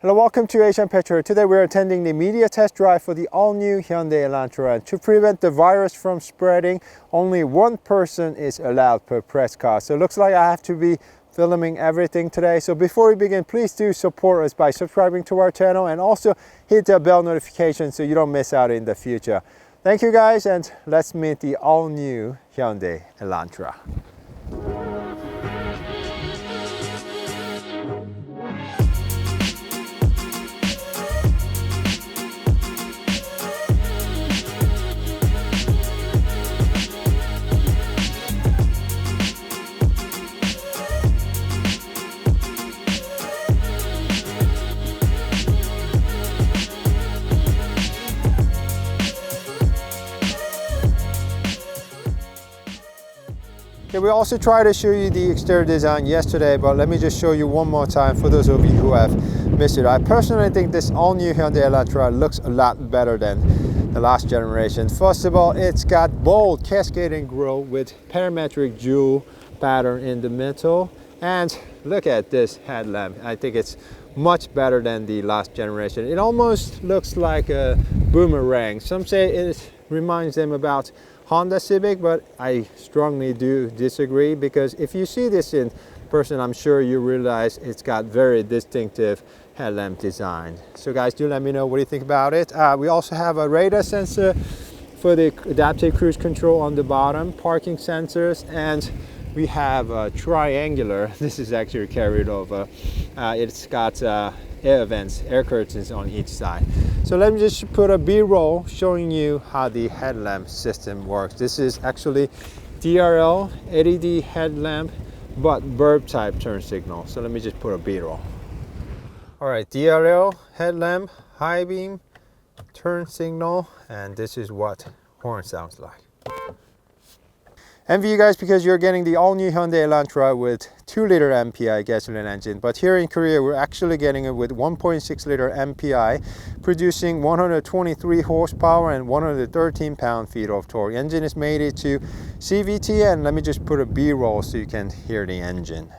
Hello, welcome to Asian Petrolhead. Today we're attending the media test drive for the all-new Hyundai Elantra. And to prevent the virus from spreading, only one person is allowed per press car. So it looks like I have to be filming everything today. So before we begin, please do support us by subscribing to our channel and also hit the bell notification so you don't miss out in the future. Thank you guys, and let's meet the all-new Hyundai Elantra. Okay, we also tried to show you the exterior design yesterday, but let me just show you one more time for those of you who have missed it. I personally think this all-new Hyundai Elantra looks a lot better than the last generation. First of all, it's got bold cascading grille with parametric jewel pattern in the middle. And look at this headlamp. I think it's much better than the last generation. It almost looks like a boomerang. Some say it reminds them about Honda Civic, but I strongly do disagree, because if you see this in person, I'm sure you realize it's got very distinctive headlamp design. So guys, do let me know what you think about it. We also have a radar sensor for the adaptive cruise control on the bottom, parking sensors, and we have a triangular. This is actually carried over. It's got air vents, air curtains on each side. So let me just put a B-roll showing you how the headlamp system works. This is actually DRL LED headlamp, but burp type turn signal. So let me just put a B-roll. All right, DRL headlamp, high beam, turn signal, and this is what horn sounds like. Envy you guys, because you're getting the all-new Hyundai Elantra with 2-liter MPI gasoline engine, but here in Korea we're actually getting it with 1.6-liter MPI, producing 123 horsepower and 113 pound-feet of torque. Engine is mated to CVT, and let me just put a B-roll so you can hear the engine.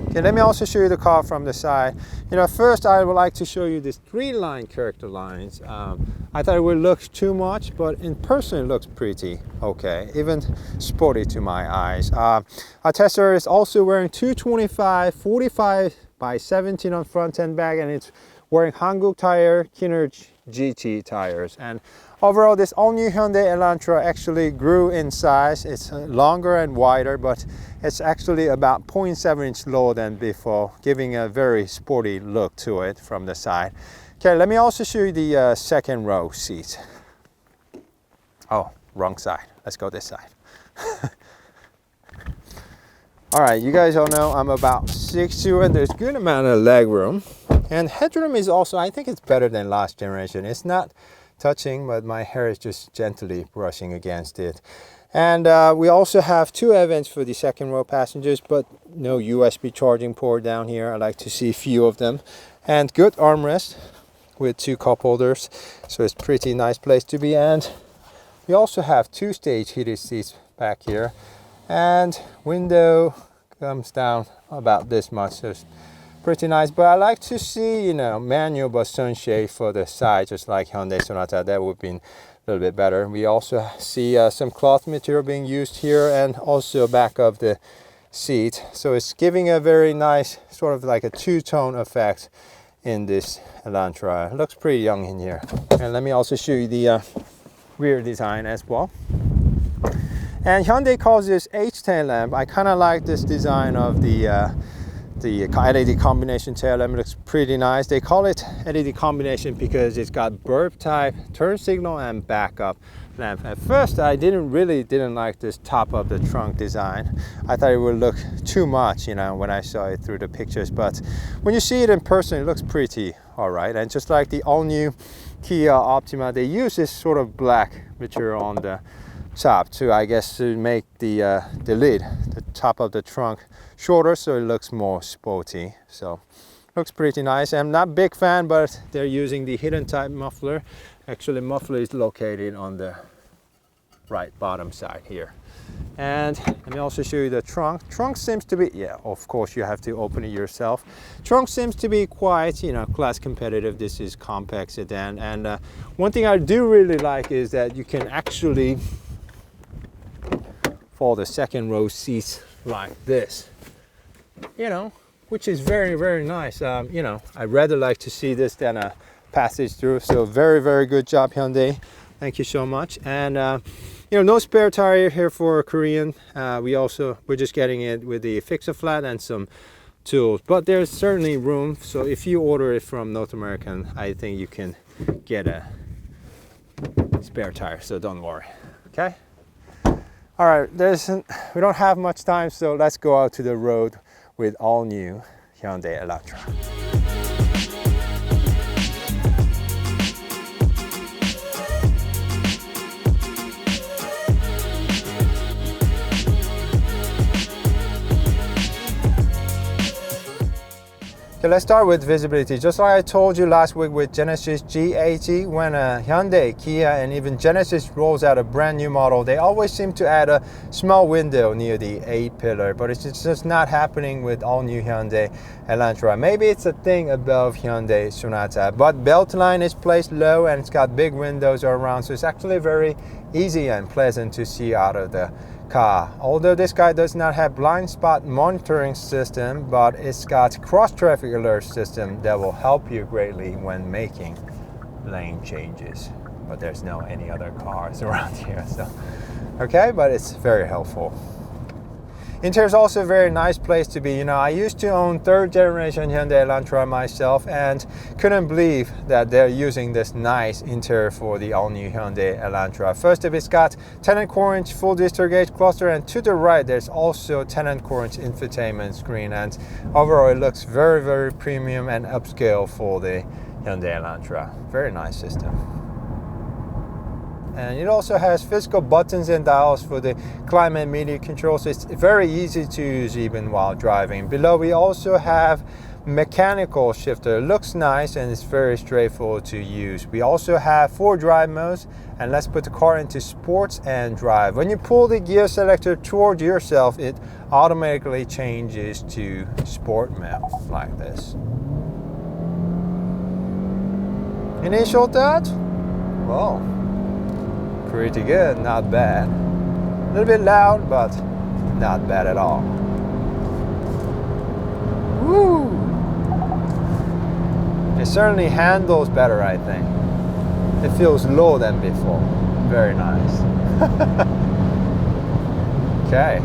Okay, let me also show you the car from the side. You know, first I would like to show you these 3-line character lines. I thought it would look too much, but in person it looks pretty okay, even sporty to my eyes. Our tester is also wearing 225 45 by 17 on front and back, and it's wearing Hanguk tire, Kinnert GT tires. And overall, this all-new Hyundai Elantra actually grew in size. It's longer and wider, but it's actually about 0.7 inch lower than before, giving a very sporty look to it from the side. Okay, let me also show you the second row seat. Oh, wrong side. Let's go this side. All right, you guys all know I'm about 6'2", and there's a good amount of leg room. And headroom is also, I think it's better than last generation. It's not touching, but my hair is just gently brushing against it. And we also have 2 air vents for the second row passengers, but no USB charging port down here. I like to see a few of them. And good armrest with 2 cup holders. So it's a pretty nice place to be. And we also have 2-stage heated seats back here. And window comes down about this much. So it's pretty nice, but I like to see, you know, manual but sunshade for the side, just like Hyundai Sonata. That would be a little bit better. We also see some cloth material being used here, and also back of the seat. So it's giving a very nice sort of like a two-tone effect in this Elantra. It looks pretty young in here. And let me also show you the rear design as well. And Hyundai calls this H-tail lamp. I kind of like this design of the LED combination tail lamp. It looks pretty nice. They call it LED combination because it's got burp type turn signal and backup lamp. At first I didn't like this top of the trunk design. I thought it would look too much, you know, when I saw it through the pictures, but when you see it in person it looks pretty all right. And just like the all-new Kia Optima, they use this sort of black material on the top to, I guess, to make the lid, the top of the trunk, shorter, so it looks more sporty. So Looks pretty nice. I'm not a big fan, but they're using the hidden type muffler. Actually, muffler is located on the right bottom side here. And let me also show you the trunk. Trunk seems to be, yeah, of course you have to open it yourself. Trunk seems to be quite, you know, class competitive. This is compact sedan. And one thing I do really like is that you can actually fold the second row seats like this, you know, which is very, very nice. You know, I'd rather like to see this than a passage through. So very, very good job, Hyundai. Thank you so much. And you know, no spare tire here for Korean. We're just getting it with the fix-a-flat and some tools, but there's certainly room. So if you order it from North American, I think you can get a spare tire, so don't worry. Okay. All right, we don't have much time, so let's go out to the road with all new Hyundai Elantra. Okay, let's start with visibility. Just like I told you last week with Genesis G80, when Hyundai, Kia, and even Genesis rolls out a brand new model, they always seem to add a small window near the A-pillar, but it's just not happening with all new Hyundai Elantra. Maybe it's a thing above Hyundai Sonata, but belt line is placed low and it's got big windows around, so it's actually very easy and pleasant to see out of the car. Although this guy does not have blind spot monitoring system, but it's got cross traffic alert system that will help you greatly when making lane changes. But there's no any other cars around here, so okay, but it's very helpful. Interior is also a very nice place to be. You know, I used to own third generation Hyundai Elantra myself and couldn't believe that they're using this nice interior for the all new Hyundai Elantra. First of it's got 10.25-inch full digital gauge cluster, and to the right there's also 10.25-inch infotainment screen, and overall it looks very, very premium and upscale for the Hyundai Elantra. Very nice system. And it also has physical buttons and dials for the climate media control, so it's very easy to use even while driving. Below we also have mechanical shifter. It looks nice and it's very straightforward to use. We also have 4 drive modes, and let's put the car into sports and drive. When you pull the gear selector toward yourself, it automatically changes to sport mode like this. Initial thought? Well, pretty good, not bad. A little bit loud, but not bad at all. Woo! It certainly handles better, I think. It feels low than before. Very nice. Okay.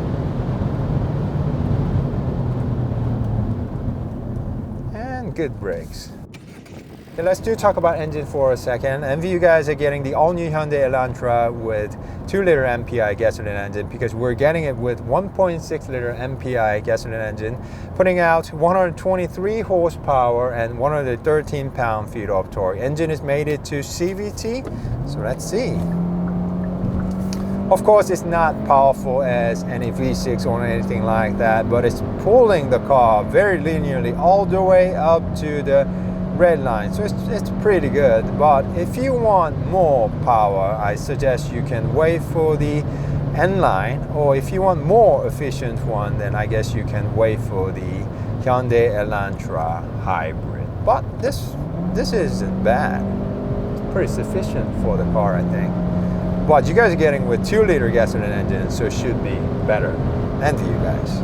And good brakes. Okay, let's talk about engine for a second. Envy you guys are getting the all-new Hyundai Elantra with 2-liter MPI gasoline engine, because we're getting it with 1.6-liter MPI gasoline engine, putting out 123 horsepower and 113 pound-feet of torque. Engine is mated to CVT, so let's see. Of course, it's not powerful as any V6 or anything like that, but it's pulling the car very linearly all the way up to the red line, so it's pretty good. But if you want more power, I suggest you can wait for the N line, or if you want more efficient one, then I guess you can wait for the Hyundai Elantra hybrid. But this isn't bad. It's pretty sufficient for the car, I think. But you guys are getting with 2-liter gasoline engine, so it should be better. And for you guys.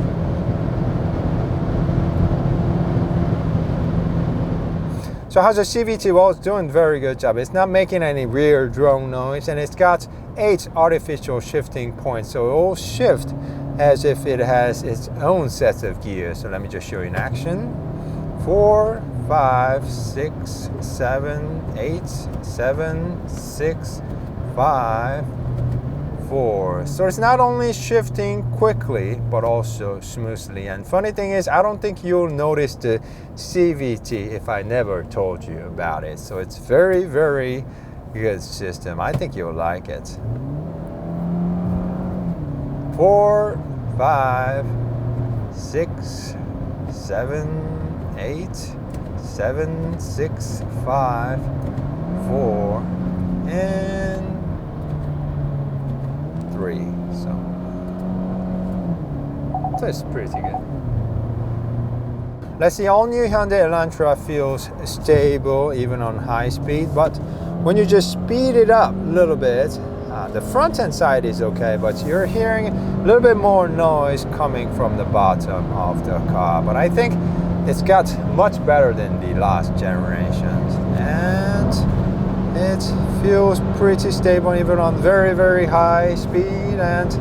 So how's the CVT? Well, it's doing a very good job. It's not making any rear drone noise, and it's got 8 artificial shifting points, so it will shift as if it has its own sets of gears. So let me just show you in action. 4, 5, 6, 7, 8, 7, 6, 5, 4. So it's not only shifting quickly, but also smoothly. And funny thing is, I don't think you'll notice the CVT if I never told you about it. So it's very, very good system. I think you'll like it. 4, 5, 6, 7, 8, 7, 6, 5, 4, and 3. So it's pretty good. Let's see, all new Hyundai Elantra feels stable even on high speed, but when you just speed it up a little bit, the front end side is okay, but you're hearing a little bit more noise coming from the bottom of the car. But I think it's got much better than the last generations, and it feels pretty stable even on very, very high speed. And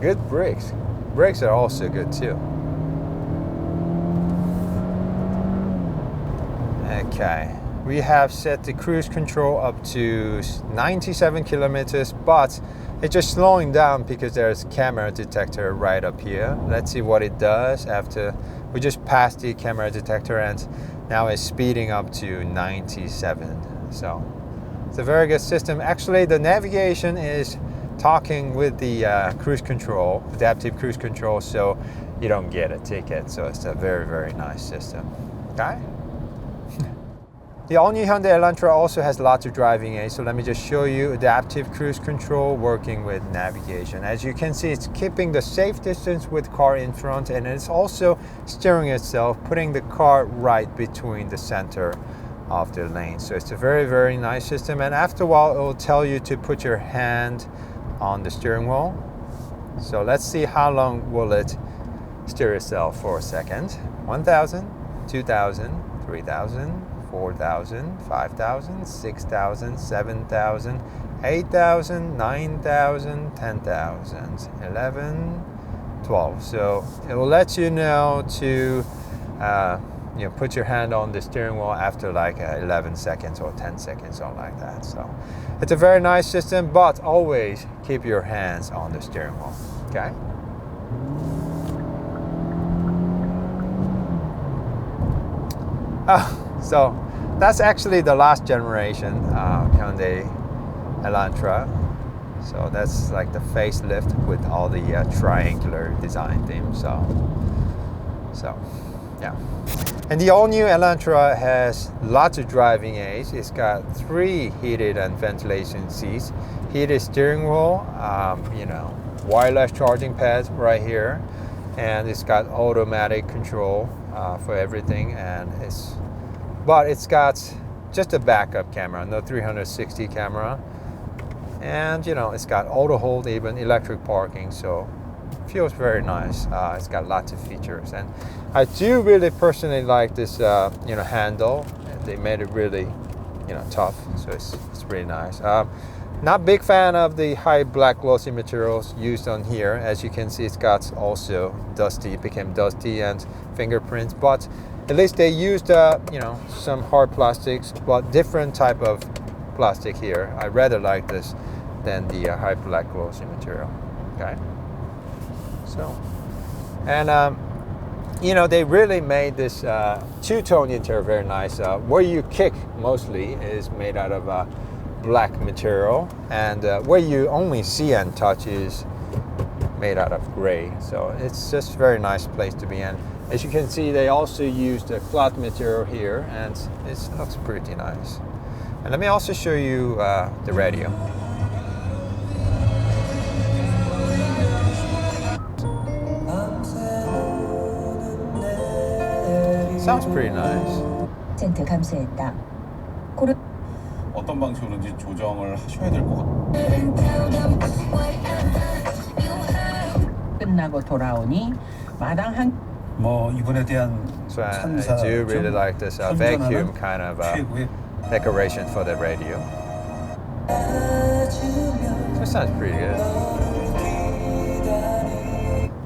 good brakes. Brakes are also good too. Okay, we have set the cruise control up to 97 kilometers, but it's just slowing down because there's a camera detector right up here. Let's see what it does after we just passed the camera detector, and now it's speeding up to 97. So it's a very good system. Actually, the navigation is talking with the cruise control, adaptive cruise control, so you don't get a ticket. So it's a very, very nice system. Okay. The all-new Hyundai Elantra also has lots of driving aids, so let me just show you adaptive cruise control working with navigation. As you can see, it's keeping the safe distance with car in front, and it's also steering itself, putting the car right between the center of the lane. So it's a very, very nice system, and after a while it will tell you to put your hand on the steering wheel. So let's see how long will it steer itself for a second. 1,000, 2,000, 3,000, 4,000, 5,000, 6,000, 7,000, 8,000, 9,000, 10,000, 11, 12. So it will let you know to put your hand on the steering wheel after like 11 seconds or 10 seconds, something like that. So it's a very nice system, but always keep your hands on the steering wheel. Okay. So that's actually the last generation Hyundai Elantra. So that's like the facelift with all the triangular design theme. So yeah. And the all-new Elantra has lots of driving aids. It's got 3 heated and ventilation seats, heated steering wheel, wireless charging pads right here, and it's got automatic control for everything. And it's got just a backup camera, no 360 camera, and it's got auto hold, even electric parking. So feels very nice. It's got lots of features, and I do really personally like this handle. They made it really tough, so it's really nice. Not big fan of the high black glossy materials used on here. As you can see, it's got also became dusty and fingerprints, but at least they used some hard plastics, but different type of plastic here. I rather like this than the high black glossy material. Okay. So, and they really made this two-tone interior very nice. Where you kick mostly is made out of black material, and where you only see and touch is made out of gray. So it's just a very nice place to be in. As you can see, they also used a cloth material here, and it looks pretty nice. And let me also show you the radio. Sounds pretty nice. 감소했다. 어떤 방식으로든지 조정을 하셔야 될 것 같아요. 끝나고 돌아오니 마당 한 이분에 대한 So I do really like this vacuum kind of decoration for the radio. So it sounds pretty good.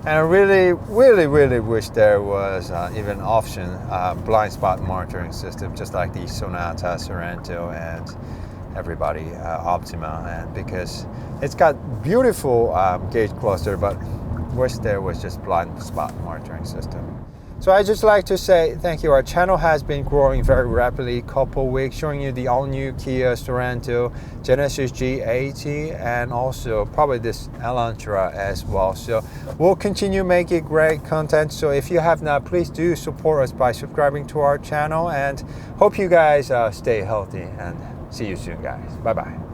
And I really, really, really wish there was even option blind spot monitoring system, just like the Sonata, Sorento, and everybody Optima, and because it's got beautiful gauge cluster, but wish there was just blind spot monitoring system. So I just like to say thank you. Our channel has been growing very rapidly. Couple weeks showing you the all-new Kia Sorento, Genesis G80, and also probably this Elantra as well. So we'll continue making great content. So if you have not, please do support us by subscribing to our channel, and hope you guys stay healthy, and see you soon, guys. Bye bye.